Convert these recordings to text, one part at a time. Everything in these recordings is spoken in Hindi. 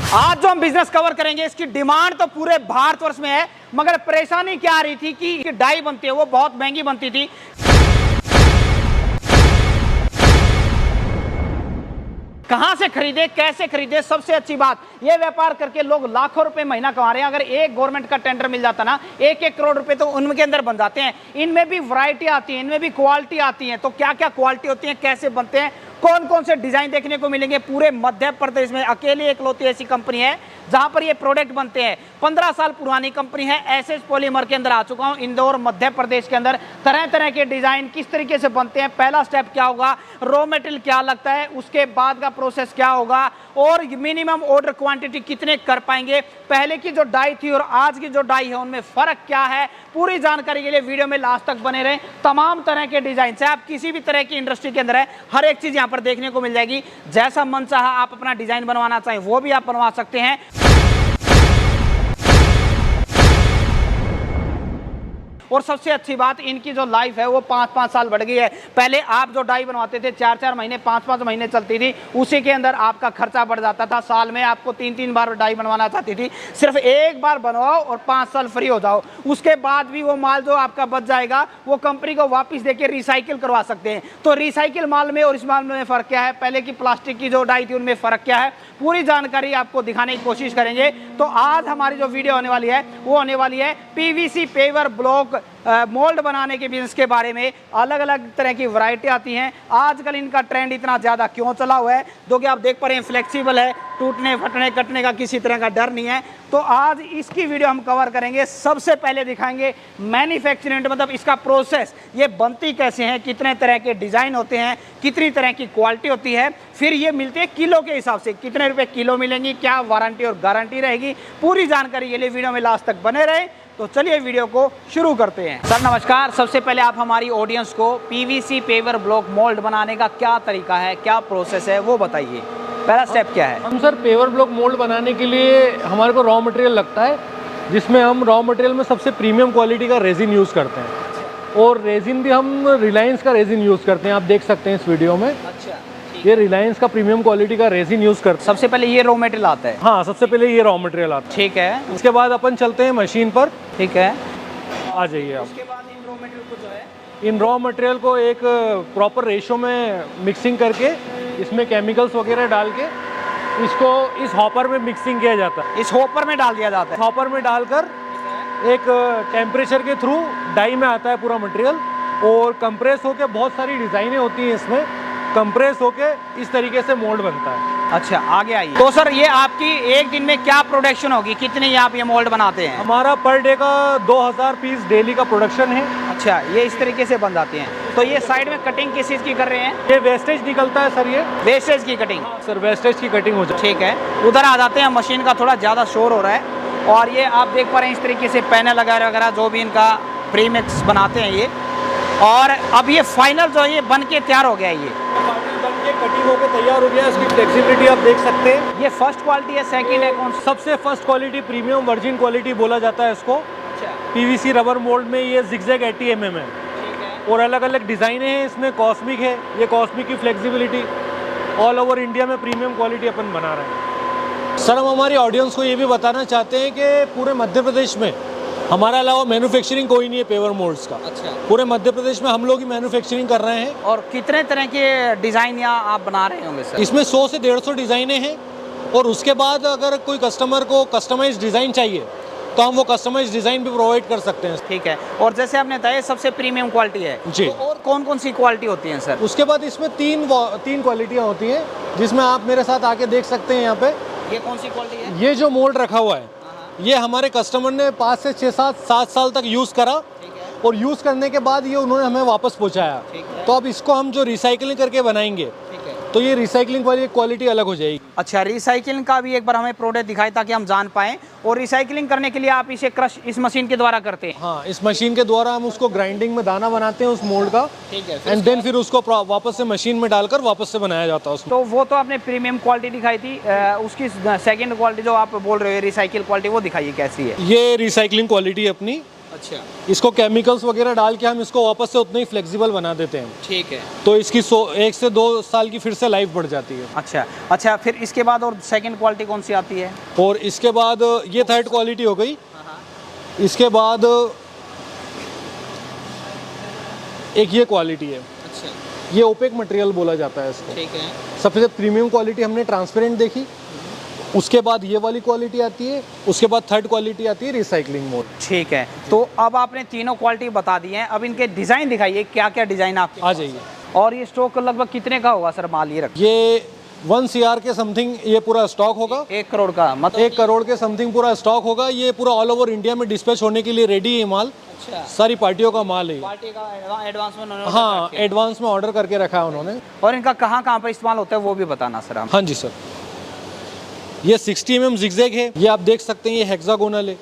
आज जो हम बिजनेस कवर करेंगे इसकी डिमांड तो पूरे भारतवर्ष में है, मगर परेशानी क्या आ रही थी कि डाई बनती है वो बहुत महंगी बनती थी। कहां से खरीदे, कैसे खरीदे, सबसे अच्छी बात ये व्यापार करके लोग लाखों रुपए महीना कमा रहे हैं। अगर एक गवर्नमेंट का टेंडर मिल जाता ना 1-1 करोड़ रुपए तो उनके अंदर बन जाते हैं। इनमें भी वैरायटी आती है, इनमें भी क्वालिटी आती है। तो क्या क्या क्वालिटी होती है, कैसे बनते हैं, कौन कौन से डिजाइन देखने को मिलेंगे। पूरे मध्य प्रदेश में अकेली एकलौती ऐसी कंपनी है जहां पर ये प्रोडक्ट बनते हैं। 15 साल पुरानी कंपनी है। एसएस पॉलीमर के अंदर आ चुका हूं, इंदौर मध्य प्रदेश के अंदर। तरह तरह के डिजाइन किस तरीके से बनते हैं, पहला स्टेप क्या होगा, रॉ मटेरियल क्या लगता है, उसके बाद का प्रोसेस क्या होगा और मिनिमम ऑर्डर क्वांटिटी कितने कर पाएंगे, पहले की जो डाई थी और आज की जो डाई है उनमें फर्क क्या है, पूरी जानकारी के लिए वीडियो में लास्ट तक बने रहें। तमाम तरह के डिजाइन से आप किसी भी तरह की इंडस्ट्री के अंदर है, हर एक चीज यहां पर देखने को मिल जाएगी। जैसा मन चाहा आप अपना डिजाइन बनवाना चाहें वो भी आप बनवा सकते हैं। और सबसे अच्छी बात इनकी जो लाइफ है वो 5-5 साल बढ़ गई है। पहले आप जो डाई बनवाते थे 4-4 महीने 5-5 महीने चलती थी, उसी के अंदर आपका खर्चा बढ़ जाता था। साल में आपको 3-3 बार डाई बनवाना चाहती थी, सिर्फ एक बार बनवाओ और 5 साल फ्री हो जाओ। उसके बाद भी वो माल जो आपका बच जाएगा वो कंपनी को वापस देके रिसाइकिल करवा सकते हैं। तो रिसाइकिल माल में और इस माल में फ़र्क क्या है, पहले की प्लास्टिक की जो डाई थी उनमें फ़र्क क्या है, पूरी जानकारी आपको दिखाने की कोशिश करेंगे। तो आज हमारी जो वीडियो होने वाली है वो होने वाली है पीवीसी पेवर ब्लॉक मोल्ड बनाने के बिजनेस के बारे में। अलग अलग तरह की वैरायटी आती हैं। आजकल इनका ट्रेंड इतना ज़्यादा क्यों चला हुआ है, जो कि आप देख पा रहे हैं फ्लेक्सिबल है, टूटने फटने कटने का किसी तरह का डर नहीं है। तो आज इसकी वीडियो हम कवर करेंगे। सबसे पहले दिखाएंगे मैन्युफैक्चरिंग, मतलब इसका प्रोसेस, ये बनती कैसे हैं, कितने तरह के डिज़ाइन होते हैं, कितनी तरह की क्वालिटी होती है, फिर ये मिलते हैं किलो के हिसाब से, कितने रुपए किलो मिलेंगी, क्या वारंटी और गारंटी रहेगी। पूरी जानकारी के लिए वीडियो में लास्ट तक बने रहे। तो चलिए वीडियो को शुरू करते हैं। सर नमस्कार, सबसे पहले आप हमारी ऑडियंस को पीवीसी पेवर ब्लॉक मोल्ड बनाने का क्या तरीका है, क्या प्रोसेस है वो बताइए। पहला स्टेप क्या है? हम सर पेवर ब्लॉक मोल्ड बनाने के लिए हमारे को रॉ मटेरियल लगता है, जिसमें हम रॉ मटेरियल में सबसे प्रीमियम क्वालिटी का रेजिन यूज़ करते हैं। और रेजिन भी हम रिलायंस का रेजिन यूज़ करते हैं, आप देख सकते हैं इस वीडियो में। अच्छा, ये रिलायंस का प्रीमियम क्वालिटी का रेजिन यूज़ करते हैं। सबसे पहले ये रॉ मटेरियल आता है? हाँ, सबसे पहले ये रॉ मटेरियल आता है। ठीक है। उसके बाद अपन चलते हैं मशीन पर। ठीक है, आ जाइए आप। उसके बाद इन रॉ मटेरियल को जो है, इन रॉ मटेरियल को एक प्रॉपर रेशो में मिक्सिंग करके इसमें केमिकल्स वगैरह डाल के इसको इस हॉपर में मिक्सिंग किया जाता है। इस हॉपर में डाल दिया जाता है? हॉपर में डालकर एक टेम्परेचर के थ्रू डाई में आता है पूरा मटेरियल, और कंप्रेस होके बहुत सारी डिज़ाइनें होती हैं इसमें, कंप्रेस होके इस तरीके से मोल्ड बनता है। अच्छा, आगे आइए। तो सर ये आपकी एक दिन में क्या प्रोडक्शन होगी, कितनी आप ये मोल्ड बनाते हैं? हमारा पर डे का 2000 पीस डेली का प्रोडक्शन है। अच्छा, ये इस तरीके से बन जाते हैं। तो ये साइड में कटिंग किस चीज़ की कर रहे हैं? ये वेस्टेज निकलता है सर, ये वेस्टेज की कटिंग? सर वेस्टेज की कटिंग हो जाए। ठीक है, उधर आ जाते हैं। मशीन का थोड़ा ज़्यादा शोर हो रहा है। और ये आप देख पा रहे हैं इस तरीके से पैनल वगैरह जो भी इनका प्री मिक्स बनाते हैं ये। और अब ये फाइनल जो है ये बन के तैयार हो गया है। ये बन के कटिंग होकर तैयार हो गया। इसकी फ्लेक्सिबिलिटी आप देख सकते हैं। ये फर्स्ट क्वालिटी है, सेकंड है, कौन सा? सबसे first quality premium virgin quality बोला जाता है इसको। अच्छा, पीवीसी रबर मोल्ड में ये जिगजैग 80 mm है। ठीक है। और अलग अलग डिज़ाइनें हैं इसमें। कॉस्मिक है, ये कॉस्मिक की फ्लेक्सिबिलिटी ऑल ओवर इंडिया में प्रीमियम क्वालिटी अपन बना रहे हैं। सर हम हमारी ऑडियंस को ये भी बताना चाहते हैं कि पूरे मध्य प्रदेश में हमारा अलावा मैन्युफैक्चरिंग कोई नहीं है पेवर मोल्ड्स का। अच्छा, पूरे मध्य प्रदेश में हम लोग ही मैन्युफैक्चरिंग कर रहे हैं। और कितने तरह के डिज़ाइन यहाँ आप बना रहे होंगे सर? इसमें 100 से 150 डिज़ाइनें हैं। और उसके बाद अगर कोई कस्टमर को कस्टमाइज डिज़ाइन चाहिए तो हम वो कस्टमाइज डिज़ाइन भी प्रोवाइड कर सकते हैं। ठीक है। और जैसे आपने बताया सबसे प्रीमियम क्वालिटी है जी। तो और कौन कौन सी क्वालिटी होती है सर? उसके बाद इसमें तीन क्वालिटियाँ होती हैं, जिसमें आप मेरे साथ आके देख सकते हैं। यहाँ पे ये कौन सी क्वालिटी है? ये जो मोल्ड रखा हुआ है, ये हमारे कस्टमर ने 5 से 6-7 साल तक यूज़ करा, और यूज़ करने के बाद ये उन्होंने हमें वापस पहुँचाया। तो अब इसको हम जो रिसाइकलिंग करके बनाएंगे तो ये रिसाइकलिंग वाली क्वालिटी अलग हो जाएगी। अच्छा, रिसाइकलिंग का भी एक बार हमें प्रोडक्ट दिखाएं ताकि हम जान पाएं। और रिसाइकलिंग करने के लिए आप इसे क्रश इस मशीन के द्वारा करते हैं? हाँ, इस मशीन के द्वारा हम उसको ग्राइंडिंग में दाना बनाते हैं उस मोल्ड का। ठीक है। एंड देन फिर उसको वापस से मशीन में डालकर वापस से बनाया जाता है उसको। तो वो तो आपने प्रीमियम क्वालिटी दिखाई थी, उसकी सेकंड क्वालिटी जो आप बोल रहे हो रिसाइकिल क्वालिटी, वो दिखाइए कैसी है? ये रिसाइकलिंग क्वालिटी है अपनी। अच्छा, इसको केमिकल्स वगैरह डाल के हम इसको वापस से उतना ही फ्लेक्सिबल बना देते हैं। ठीक है। तो इसकी 1 से 2 साल की फिर से लाइफ बढ़ जाती है। अच्छा अच्छा, फिर इसके बाद और सेकंड क्वालिटी कौन सी आती है? और इसके बाद ये थर्ड क्वालिटी हो गई। इसके बाद एक ये क्वालिटी है, अच्छा, ये ओपेक मटेरियल बोला जाता है इसको। ठीक है। सबसे प्रीमियम क्वालिटी हमने ट्रांसपेरेंट देखी, उसके बाद ये वाली क्वालिटी आती है, उसके बाद थर्ड क्वालिटी आती है रिसाइकलिंग मोड। ठीक है, तो अब आपने तीनों क्वालिटी बता दी हैं, अब इनके डिज़ाइन दिखाइए, क्या क्या डिज़ाइन आपके आ जाइए। और ये स्टॉक लगभग कितने का होगा सर माल ये रख? ये 1 CR के समथिंग ये पूरा स्टॉक होगा। 1 करोड़ का मतलब 1 करोड़ के समथिंग पूरा स्टॉक होगा। ये पूरा ऑल ओवर इंडिया में डिस्पैच होने के लिए रेडी है माल। अच्छा, सारी पार्टियों का माल है। पार्टी का एडवांस में उन्होंने हाँ, order किया है। एडवांस में ऑर्डर करके रखा है उन्होंने। और इनका कहाँ कहाँ पर इस्तेमाल होता है वो भी बताना सर हम। हाँ जी सर, ये 60 mm जिगजैग है, ये आप देख सकते हैं, ये हेक्सागोनल है।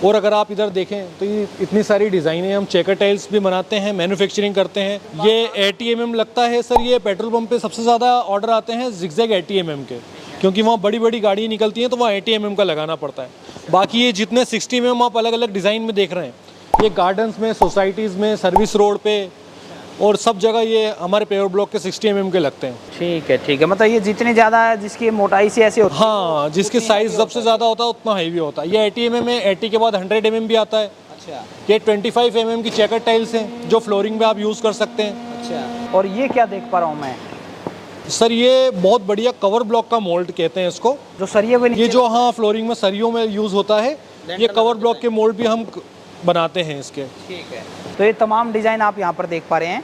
और अगर आप इधर देखें तो ये इतनी सारी डिज़ाइन है। हम चेकर टाइल्स भी बनाते हैं, मैन्युफैक्चरिंग करते हैं। ये 80 mm लगता है सर। ये पेट्रोल पंप पे सबसे ज़्यादा ऑर्डर आते हैं जिगजैग 80 mm के, क्योंकि वहाँ बड़ी बड़ी गाड़ी निकलती हैं तो वहाँ 80 mm का लगाना पड़ता है। बाकी ये जितने 60 mm आप अलग अलग डिज़ाइन में देख रहे हैं, ये गार्डन्स में, सोसाइटीज़ में, सर्विस रोड पे और सब जगह ये हमारे पेवर ब्लॉक के 60 mm के लगते हैं। ठीक है, मतलब ये जितनी ज़्यादा है जिसकी मोटाई से ऐसे होती है। हाँ, जिसकी साइज़ सबसे ज़्यादा होता है उतना हैवी होता है। ये 80 mm है, 80 के बाद 100 mm भी आता है। अच्छा ये 25 mm की चेकर टाइल्स हैं जो फ्लोरिंग में आप यूज़ कर सकते हैं। अच्छा, और ये क्या देख पा रहा हूँ मैं? सर ये बहुत बढ़िया कवर ब्लॉक का मोल्ड कहते हैं इसको। जो सरिये को ये जो हाँ फ्लोरिंग में सरियों में यूज़ होता है, ये कवर ब्लॉक के मोल्ड भी हम बनाते हैं इसके। ठीक है, तो ये तमाम डिज़ाइन आप यहाँ पर देख पा रहे हैं।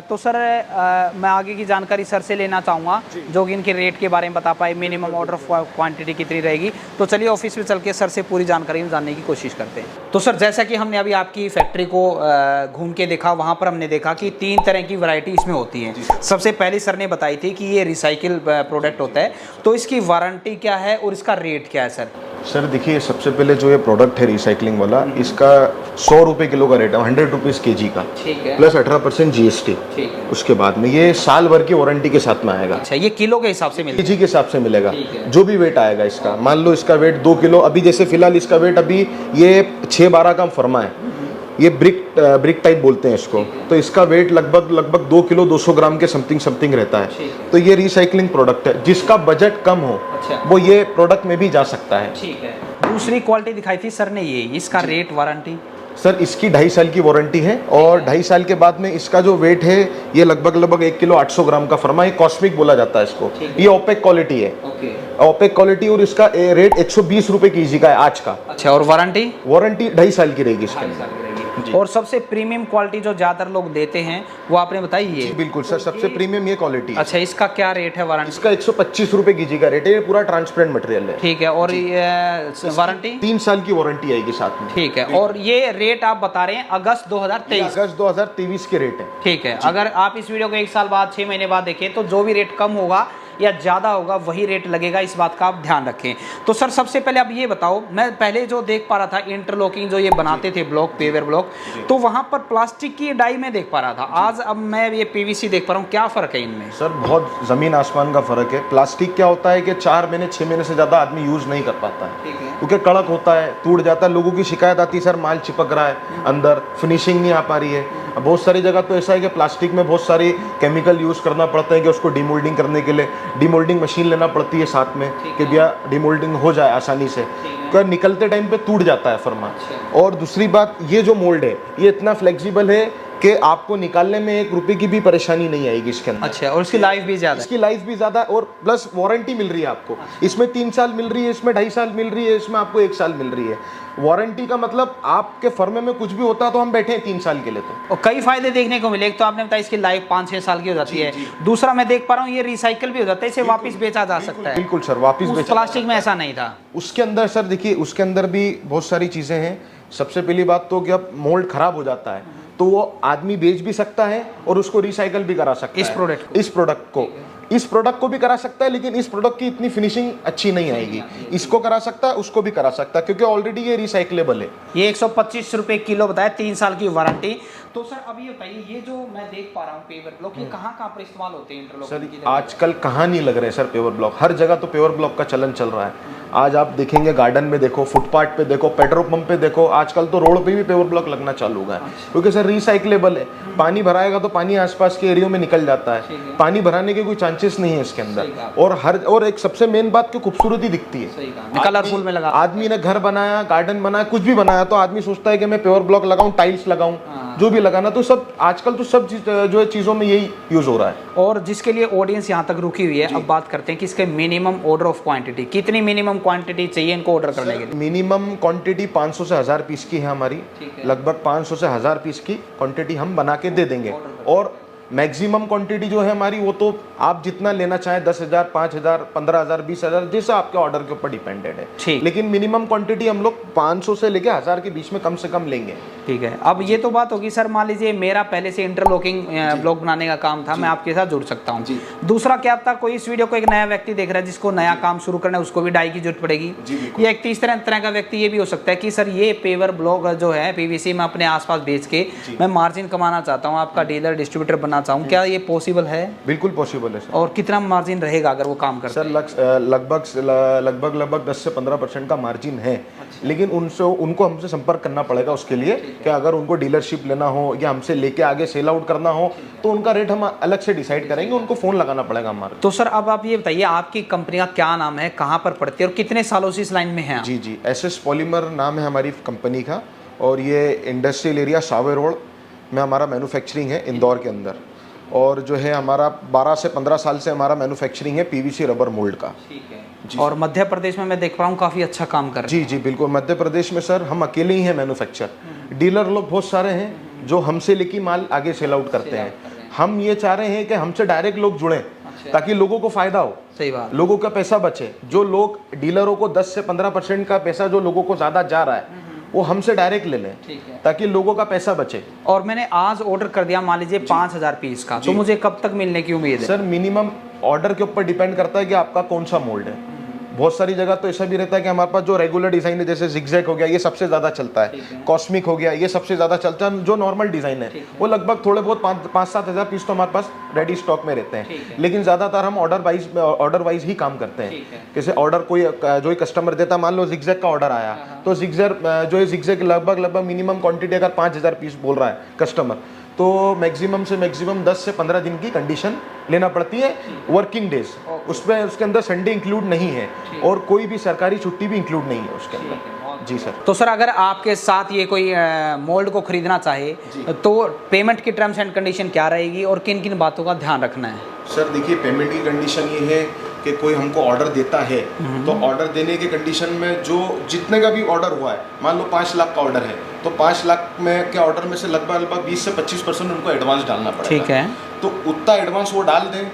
तो सर मैं आगे की जानकारी सर से लेना चाहूँगा, जो कि इनके रेट के बारे में बता पाए, मिनिमम ऑर्डर क्वांटिटी कितनी रहेगी। तो चलिए ऑफिस में चल के सर से पूरी जानकारी जानने की कोशिश करते हैं। तो सर जैसा कि हमने अभी आपकी फैक्ट्री को घूम के देखा, वहाँ पर हमने देखा कि 3 तरह की वैरायटी इसमें होती है। सबसे पहले सर ने बताई थी कि ये रिसाइकिल प्रोडक्ट होता है, तो इसकी वारंटी क्या है और इसका रेट क्या है सर? सर देखिए, सबसे पहले जो ये प्रोडक्ट है रिसाइकलिंग वाला, इसका 100 रुपये किलो का रेट है, 100 रुपीज़ kg का, ठीक है, प्लस 18% GST। ठीक है, उसके बाद में ये साल भर की वारंटी के साथ में आएगा। अच्छा, ये किलो के हिसाब से मिलेगा? kg के हिसाब से मिलेगा, ठीक है। जो भी वेट आएगा इसका। मान लो इसका वेट 2 किलो, अभी जैसे फिलहाल इसका वेट अभी ये 6-12 का फर्मा है। ये ब्रिक टाइप बोलते हैं इसको। तो इसका वेट लगभग 2 किलो 200 ग्राम के समथिंग रहता है। तो ये रिसाइकलिंग प्रोडक्ट है। जिसका बजट कम हो अच्छा, वो ये प्रोडक्ट में भी जा सकता है। ठीक है। दूसरी क्वालिटी दिखाई थी सर ने, ये इसका रेट वारंटी? सर इसकी 2.5 साल की वारंटी है, और 2.5 साल के बाद में इसका जो वेट है ये लगभग 1 किलो 800 ग्राम का फर्मा है। कॉस्मिक बोला जाता है इसको। ये ओपेक क्वालिटी है, ओपेक क्वालिटी, और इसका रेट 120 रुपये kg का है आज का। अच्छा, और वारंटी? वारंटी 2.5 साल की रहेगी इसके अंदर। और सबसे प्रीमियम क्वालिटी जो ज्यादातर लोग देते हैं वो आपने बताई ये? जी बिल्कुल सर, सबसे प्रीमियम ये क्वालिटी है। अच्छा, इसका क्या रेट है वारंटी? इसका 125 रुपये kg का रेट है। ये पूरा ट्रांसपेरेंट मटेरियल है। ठीक है, और ये वारंटी? 3 साल की वारंटी आएगी साथ में। ठीक है, और ये रेट आप बता रहे हैं अगस्त 2023? अगस्त 2023 के रेट है। ठीक है, अगर आप इस वीडियो को 1 साल बाद 6 महीने बाद देखें तो जो भी रेट कम होगा या ज़्यादा होगा वही रेट लगेगा, इस बात का आप ध्यान रखें। तो सर सबसे पहले आप ये बताओ, मैं पहले जो देख पा रहा था इंटरलॉकिंग जो ये बनाते थे ब्लॉक, पेवर ब्लॉक, तो वहाँ पर प्लास्टिक की डाई में देख पा रहा था। आज अब मैं ये PVC देख पा रहा हूँ, क्या फ़र्क है इनमें? सर बहुत ज़मीन आसमान का फ़र्क है। प्लास्टिक क्या होता है कि 4 महीने 6 महीने से ज़्यादा आदमी यूज़ नहीं कर पाता है, ठीक है, क्योंकि कड़क होता है, टूट जाता है। लोगों की शिकायत आती है सर माल चिपक रहा है अंदर, फिनिशिंग नहीं आ पा रही है। अब बहुत सारी जगह तो ऐसा है कि प्लास्टिक में बहुत सारी केमिकल यूज़ करना पड़ता है कि उसको डीमोल्डिंग करने के लिए डीमोल्डिंग मशीन लेना पड़ती है साथ में, कि भैया डीमोल्डिंग हो जाए आसानी से। तो निकलते टाइम पे टूट जाता है फर्मा। और दूसरी बात, ये जो मोल्ड है ये इतना फ्लेक्सिबल है कि आपको निकालने में 1 रुपये की भी परेशानी नहीं आएगी इसके अंदर। अच्छा, और इसकी लाइफ भी ज़्यादा? इसकी लाइफ भी ज़्यादा, और प्लस वारंटी मिल रही है आपको। इसमें 3 साल मिल रही है, इसमें 2.5 साल मिल रही है, इसमें आपको 1 साल मिल रही है। वारंटी का मतलब आपके फर्मे में कुछ भी होता है तो हम बैठे हैं 3 साल के लिए। तो और कई फायदे देखने को मिले। एक तो आपने बताया इसकी लाइफ 5-6 साल की हो जाती है। दूसरा मैं देख पा रहा हूँ ये रिसाइकल भी हो जाता है, इसे वापस बेचा जा सकता है। बिल्कुल सर, वापस बेचा। प्लास्टिक में ऐसा नहीं था। उसके अंदर सर देखिए, उसके अंदर भी बहुत सारी चीज़ें हैं। सबसे पहली बात तो कि अब मोल्ड खराब हो जाता है तो वो आदमी बेच भी सकता है और उसको रिसाइकल भी करा सकता है। इस प्रोडक्ट को भी करा सकता है, लेकिन इस प्रोडक्ट की इतनी फिनिशिंग अच्छी नहीं आएगी। इसको करा सकता है, उसको भी करा सकता है, क्योंकि ऑलरेडी ये रिसाइकलेबल है। ये 125 रुपये किलो बताया, 3 साल की वारंटी। तो सर अभी बताइए, ये जो मैं देख पा रहा हूँ पेवर ब्लॉक, ये कहाँ कहाँ पर इस्तेमाल होते हैं इंटरलॉक? सर आजकल कहाँ नहीं लग रहे सर पेवर ब्लॉक, हर जगह तो पेवर ब्लॉक का चलन चल रहा है। आज आप देखेंगे गार्डन में देखो, फुटपाथ पे देखो, पेट्रोल पंप पे देखो, आजकल तो रोड पे भी पेवर ब्लॉक लगना चालू हुआ है। क्योंकि सर रिसाइक्लेबल है, पानी भराएगा तो पानी आसपास के एरिया में निकल जाता है, पानी भराने के कोई चांसेस नहीं है इसके अंदर। और एक सबसे मेन बात की खूबसूरती दिखती है, कलरफुल में लगा। आदमी ने घर बनाया, गार्डन बनाया, कुछ भी बनाया तो आदमी सोचता है कि मैं पेवर ब्लॉक लगाऊं, टाइल्स लगाऊं, जो भी लगाना, तो सब आजकल तो सब जो है चीजों में यही यूज हो रहा है। और जिसके लिए ऑडियंस यहाँ तक रुकी हुई है, अब बात करते हैं कि इसके मिनिमम ऑर्डर ऑफ क्वांटिटी, कितनी मिनिमम क्वांटिटी चाहिए इनको ऑर्डर करने के लिए? मिनिमम क्वांटिटी 500 से 1000 पीस की है हमारी, लगभग 500 से 1000 पीस की क्वांटिटी हम बना के दे देंगे। और मैक्सिमम क्वांटिटी जो है हमारी, वो तो आप जितना लेना चाहें, 10,000, 5,000, 15,000, 20,000, जैसा आपके ऑर्डर के ऊपर डिपेंडेड है। लेकिन मिनिमम क्वांटिटी हम लोग 500 से लेके 1000 के बीच में कम से कम लेंगे। ठीक है। अब ये तो बात होगी सर, मान लीजिए मेरा पहले से इंटरलॉकिंग ब्लॉक बनाने का काम था, मैं आपके साथ जुड़ सकता हूँ। दूसरा क्या था, कोई इस वीडियो को एक नया व्यक्ति देख रहा है जिसको नया काम शुरू करना है, उसको भी डाई की जरूरत पड़ेगी। या एक तीसरा तरह का व्यक्ति ये भी हो सकता है कि सर ये पेवर ब्लॉक जो है पीवीसी में अपने आसपास बेच के मैं मार्जिन कमाना चाहता हूँ, आपका डीलर डिस्ट्रीब्यूटर बनना चाहूँ, क्या ये पॉसिबल है? बिल्कुल पॉसिबल है सर। और कितना मार्जिन रहेगा अगर वो काम करते हैं? सर लगभग 10 से 15% का मार्जिन है। लेकिन उनको हमसे संपर्क करना पड़ेगा उसके लिए, कि अगर उनको डीलरशिप लेना हो या हमसे लेके आगे सेल आउट करना हो तो उनका रेट हम अलग से डिसाइड करेंगे, उनको फोन लगाना पड़ेगा हमारा। तो सर अब आप ये बताइए, आपकी कंपनी का क्या नाम है, कहाँ पर पड़ती है और कितने सालों से इस लाइन में है? जी, SS पॉलीमर नाम है हमारी कंपनी का, और ये इंडस्ट्रियल एरिया सावे रोड में हमारा मैन्युफैक्चरिंग है, इंदौर के अंदर। और जो है हमारा 12 से 15 साल से हमारा मैन्युफैक्चरिंग है पीवीसी रबर मोल्ड का। ठीक है। और मध्य प्रदेश में मैं देख पा रहा हूँ काफ़ी अच्छा काम कर रहे हैं। जी बिल्कुल, मध्य प्रदेश में सर हम अकेले ही हैं मैन्युफैक्चर, डीलर लोग बहुत सारे हैं जो हमसे लेके माल आगे सेल आउट करते हैं। हम ये चाह रहे हैं कि हमसे डायरेक्ट लोग जुड़ें, ताकि लोगों को फायदा हो। सही बात। लोगों का पैसा बचे। जो लोग डीलरों को 10 से 15% का पैसा जो लोगों को ज़्यादा जा रहा है, वो हमसे डायरेक्ट ले लें, ताकि लोगों का पैसा बचे। और मैंने आज ऑर्डर कर दिया मान लीजिए 5000 पीस का, तो मुझे कब तक मिलने की उम्मीद है? सर मिनिमम ऑर्डर के ऊपर डिपेंड करता है कि आपका कौन सा मोल्ड है। बहुत सारी जगह तो ऐसा भी रहता है कि हमारे पास जो रेगुलर डिजाइन है, जैसे जिगजैग हो गया, ये सबसे ज्यादा चलता है, कॉस्मिक हो गया, ये सबसे ज्यादा चलता है। जो नॉर्मल डिजाइन है वो लगभग थोड़े बहुत 5-7 हज़ार पीस तो हमारे पास रेडी स्टॉक में रहते हैं। लेकिन ज्यादातर हम ऑर्डर वाइज ही काम करते हैं। जैसे ऑर्डर कोई जो कस्टमर देता है, मान लो जिगजैग का ऑर्डर आया, तो जिगजैग लगभग मिनिमम क्वांटिटी अगर 5000 पीस बोल रहा है कस्टमर, तो मैक्सिमम से मैक्सिमम 10 से 15 दिन की कंडीशन लेना पड़ती है, वर्किंग डेज। उसमें उसके अंदर संडे इंक्लूड नहीं है और कोई भी सरकारी छुट्टी भी इंक्लूड नहीं है उसके अंदर। जी सर। तो सर अगर आपके साथ ये कोई मोल्ड को खरीदना चाहे तो पेमेंट की टर्म्स एंड कंडीशन क्या रहेगी और किन किन बातों का ध्यान रखना है? सर देखिए, पेमेंट की कंडीशन ये है कि कोई हमको ऑर्डर देता है तो ऑर्डर देने के कंडीशन में जो जितने का भी ऑर्डर हुआ है, मान लो 5 लाख का ऑर्डर है, तो 5 लाख में के ऑर्डर में से लगभग 20 से 25% उनको एडवांस डालना पड़ेगा। ठीक है। तो उतना एडवांस वो डाल दें।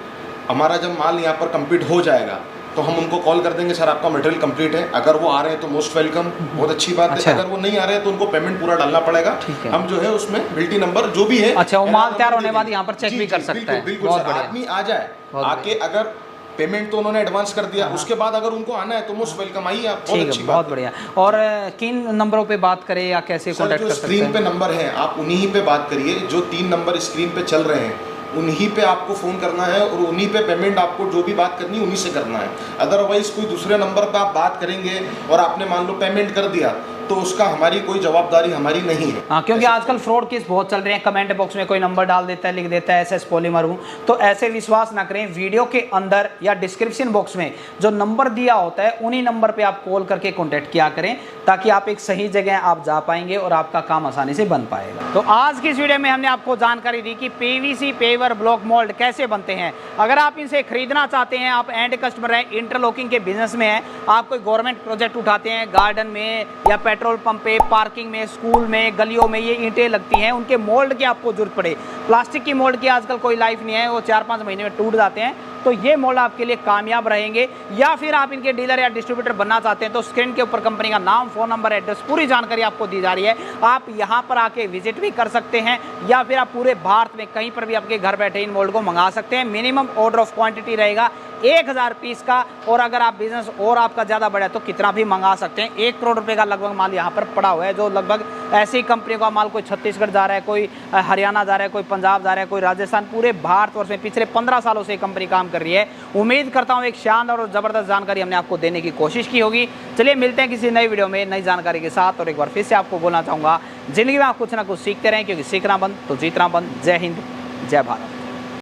हमारा जब माल यहाँ पर कंप्लीट हो जाएगा तो हम उनको कॉल कर देंगे, सर आपका मटेरियल कंप्लीट है। अगर वो आ रहे हैं तो मोस्ट वेलकम, बहुत अच्छी बात है। अगर वो नहीं आ रहे हैं तो उनको पेमेंट पूरा डालना पड़ेगा। हम जो है उसमें बिल्टी नंबर जो भी है, अच्छा, वो माल तैयार होने बाद यहाँ पर चेक भी कर सकते हैं। बिल्कुल सर, आदमी आ जाए, आके अगर पेमेंट तो उन्होंने एडवांस कर दिया, उसके बाद अगर उनको आना है तो मोस्ट वेलकम, आइए आप। बहुत अच्छी बात, बहुत बढ़िया। और किन नंबरों पे बात करें या कैसे कांटेक्ट कर सकते हैं? स्क्रीन पे नंबर है, आप उन्हीं पे बात करिए। जो 3 नंबर स्क्रीन पे चल रहे हैं उन्हीं पे आपको फ़ोन करना है और उन्हीं पे पेमेंट आपको जो भी बात करनी है उन्हीं से करना है। अदरवाइज़ कोई दूसरे नंबर पे आप बात करेंगे और आपने मान लो पेमेंट कर दिया तो उसका हमारी कोई जवाबदारी हमारी नहीं है। हाँ, क्योंकि आजकल फ्रॉड केस बहुत चल रहे हैं। कमेंट बॉक्स में कोई नंबर डाल देता है, लिख देता है SS पॉलीमर हूँ, तो ऐसे विश्वास ना करें। वीडियो के अंदर या डिस्क्रिप्शन बॉक्स में जो नंबर दिया होता है उन्हीं नंबर पे आप कॉल करके कॉन्टैक्ट किया करें, ताकि आप एक सही जगह आप जा पाएंगे और आपका काम आसानी से बन पाएगा। तो आज की इस वीडियो में हमने आपको जानकारी दी कि PVC पेवर ब्लॉक मोल्ड कैसे बनते हैं। अगर आप इनसे खरीदना चाहते हैं, आप एंड कस्टमर हैं, इंटरलॉकिंग के बिजनेस में हैं, आप कोई गवर्नमेंट प्रोजेक्ट उठाते हैं, गार्डन में या पेट्रोल पंप पे, पार्किंग में, स्कूल में, गलियों में ये ईंटें लगती हैं, उनके मोल्ड की आपको जरूरत पड़े। प्लास्टिक की मोल्ड की आजकल कोई लाइफ नहीं है, वो 4-5 महीने में टूट जाते हैं, तो ये मोल्ड आपके लिए कामयाब रहेंगे। या फिर आप इनके डीलर या डिस्ट्रीब्यूटर बनना चाहते हैं तो स्क्रीन के ऊपर कंपनी का नाम, फ़ोन नंबर, एड्रेस, पूरी जानकारी आपको दी जा रही है। आप यहाँ पर आके विजिट भी कर सकते हैं या फिर आप पूरे भारत में कहीं पर भी आपके घर बैठे इन मोल्ड को मंगा सकते हैं। मिनिमम ऑर्डर ऑफ क्वांटिटी रहेगा 1000 पीस का, और अगर आप बिजनेस और आपका ज़्यादा बड़ा है तो कितना भी मंगा सकते हैं। 1 करोड़ रुपये का लगभग माल यहाँ पर पड़ा हुआ है, जो लगभग ऐसी कंपनियों का माल कोई छत्तीसगढ़ जा रहा है, कोई हरियाणा जा रहा है, कोई पंजाब जा रहा है, कोई राजस्थान, पूरे भारतवर्ष में पिछले 15 सालों से कंपनी काम कर रही है। उम्मीद करता हूँ एक शानदार और ज़बरदस्त जानकारी हमने आपको देने की कोशिश की होगी। चलिए मिलते हैं किसी नई वीडियो में नई जानकारी के साथ। और एक बार फिर से आपको बोलना चाहूँगा, जिंदगी में आप कुछ ना कुछ सीखते रहें, क्योंकि सीखना बंद तो जीतना बंद। जय हिंद, जय भारत।